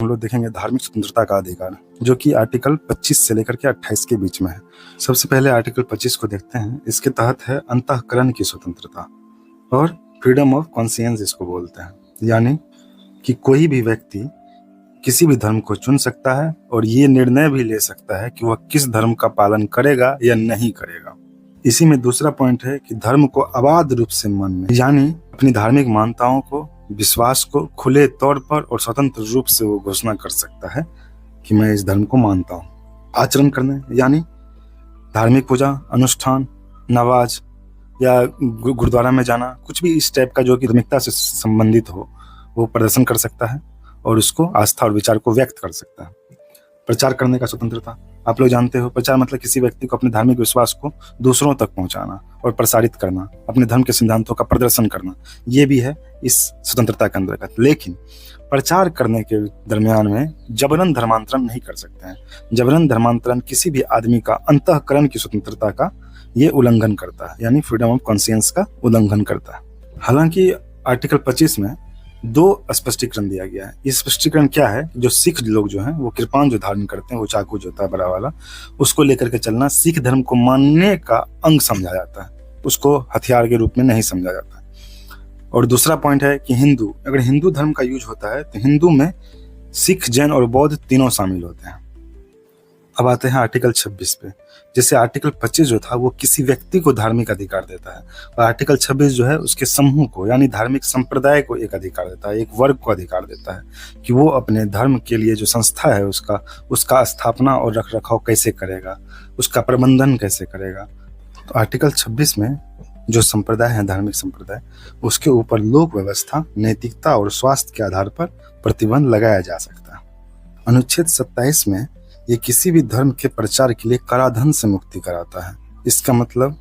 हम लोग देखेंगे धार्मिक स्वतंत्रता का अधिकार, जो कि आर्टिकल 25 से लेकर के 28 के बीच में है। सबसे पहले आर्टिकल 25 को देखते हैं। इसके तहत है अंतःकरण की स्वतंत्रता और फ्रीडम ऑफ कॉन्शियंस इसको बोलते हैं, यानी कि कोई भी व्यक्ति किसी भी धर्म को चुन सकता है और ये निर्णय भी ले सकता है कि वह किस धर्म का पालन करेगा या नहीं करेगा। इसी में दूसरा पॉइंट है कि धर्म को अबाध रूप से मानने, यानी अपनी धार्मिक मान्यताओं को, विश्वास को खुले तौर पर और स्वतंत्र रूप से वो घोषणा कर सकता है कि मैं इस धर्म को मानता हूँ। आचरण करने, यानी धार्मिक पूजा, अनुष्ठान, नमाज या गुरुद्वारा में जाना, कुछ भी इस टाइप का जो कि धार्मिकता से संबंधित हो, वो प्रदर्शन कर सकता है और उसको आस्था और विचार को व्यक्त कर सकता है। प्रचार करने का स्वतंत्रता, आप लोग जानते हो, प्रचार मतलब किसी व्यक्ति को अपने धार्मिक विश्वास को दूसरों तक पहुंचाना और प्रसारित करना, अपने धर्म के सिद्धांतों का प्रदर्शन करना, ये भी है इस स्वतंत्रता के अंतर्गत। लेकिन प्रचार करने के दरमियान में जबरन धर्मांतरण नहीं कर सकते हैं। जबरन धर्मांतरण किसी भी आदमी का अंतःकरण की स्वतंत्रता का ये उल्लंघन करता है, यानी फ्रीडम ऑफ कॉन्शियंस का उल्लंघन करता है। हालांकि आर्टिकल 25 में 2 स्पष्टीकरण दिया गया है। ये स्पष्टीकरण क्या है, जो सिख लोग जो हैं वो कृपाण जो धारण करते हैं, वो चाकू जो होता है बड़ा वाला, उसको लेकर के चलना सिख धर्म को मानने का अंग समझा जाता है, उसको हथियार के रूप में नहीं समझा जाता है। और दूसरा पॉइंट है कि हिंदू, अगर हिंदू धर्म का यूज होता है तो हिंदू में सिख, जैन और बौद्ध तीनों शामिल होते हैं। अब आते हैं आर्टिकल 26 पे। जैसे आर्टिकल 25 जो था वो किसी व्यक्ति को धार्मिक अधिकार देता है, और आर्टिकल 26 जो है उसके समूह को, यानी धार्मिक संप्रदाय को एक अधिकार देता है, एक वर्ग को अधिकार देता है कि वो अपने धर्म के लिए जो संस्था है उसका स्थापना और रख रखाव कैसे करेगा, उसका प्रबंधन कैसे करेगा। तो आर्टिकल 26 में जो संप्रदाय है, धार्मिक संप्रदाय, उसके ऊपर लोक व्यवस्था, नैतिकता और स्वास्थ्य के आधार पर प्रतिबंध लगाया जा सकता है। अनुच्छेद 27 में ये किसी भी धर्म के प्रचार के लिए कराधान से मुक्ति कराता है। इसका मतलब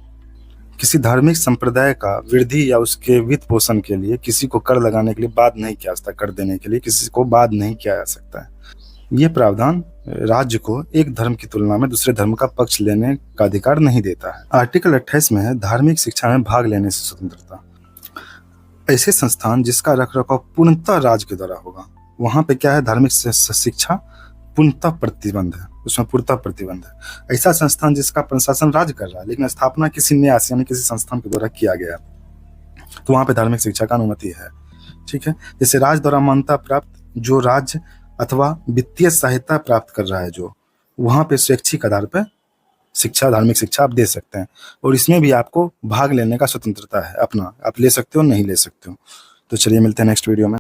किसी धार्मिक संप्रदाय का वृद्धि या उसके वित्त पोषण के लिए किसी को कर लगाने के लिए बाध्य नहीं किया जा सकता, कर देने के लिए किसी को बाध्य नहीं किया जा सकता है। ये प्रावधान राज्य को एक धर्म की तुलना में दूसरे धर्म का पक्ष लेने का अधिकार नहीं देता है। आर्टिकल 28 में है धार्मिक शिक्षा में भाग लेने से स्वतंत्रता। ऐसे संस्थान जिसका रखरखाव पूर्णतः राज्य के द्वारा होगा, वहां पे क्या है, धार्मिक शिक्षा पूर्णतः प्रतिबंध है, उसमें पूर्णतः प्रतिबंध है। ऐसा संस्थान जिसका प्रशासन राज्य कर रहा है लेकिन स्थापना किसी न्यास यानी किसी संस्थान के द्वारा किया गया, तो वहां पे धार्मिक शिक्षा का अनुमति है। ठीक है। जैसे राज्य द्वारा मान्यता प्राप्त जो राज्य अथवा वित्तीय सहायता प्राप्त कर रहा है, जो वहां पे स्वैच्छिक आधार पर शिक्षा, धार्मिक शिक्षा आप दे सकते हैं, और इसमें भी आपको भाग लेने का स्वतंत्रता है अपना, आप ले सकते हो नहीं ले सकते हो। तो चलिए मिलते हैं नेक्स्ट वीडियो में।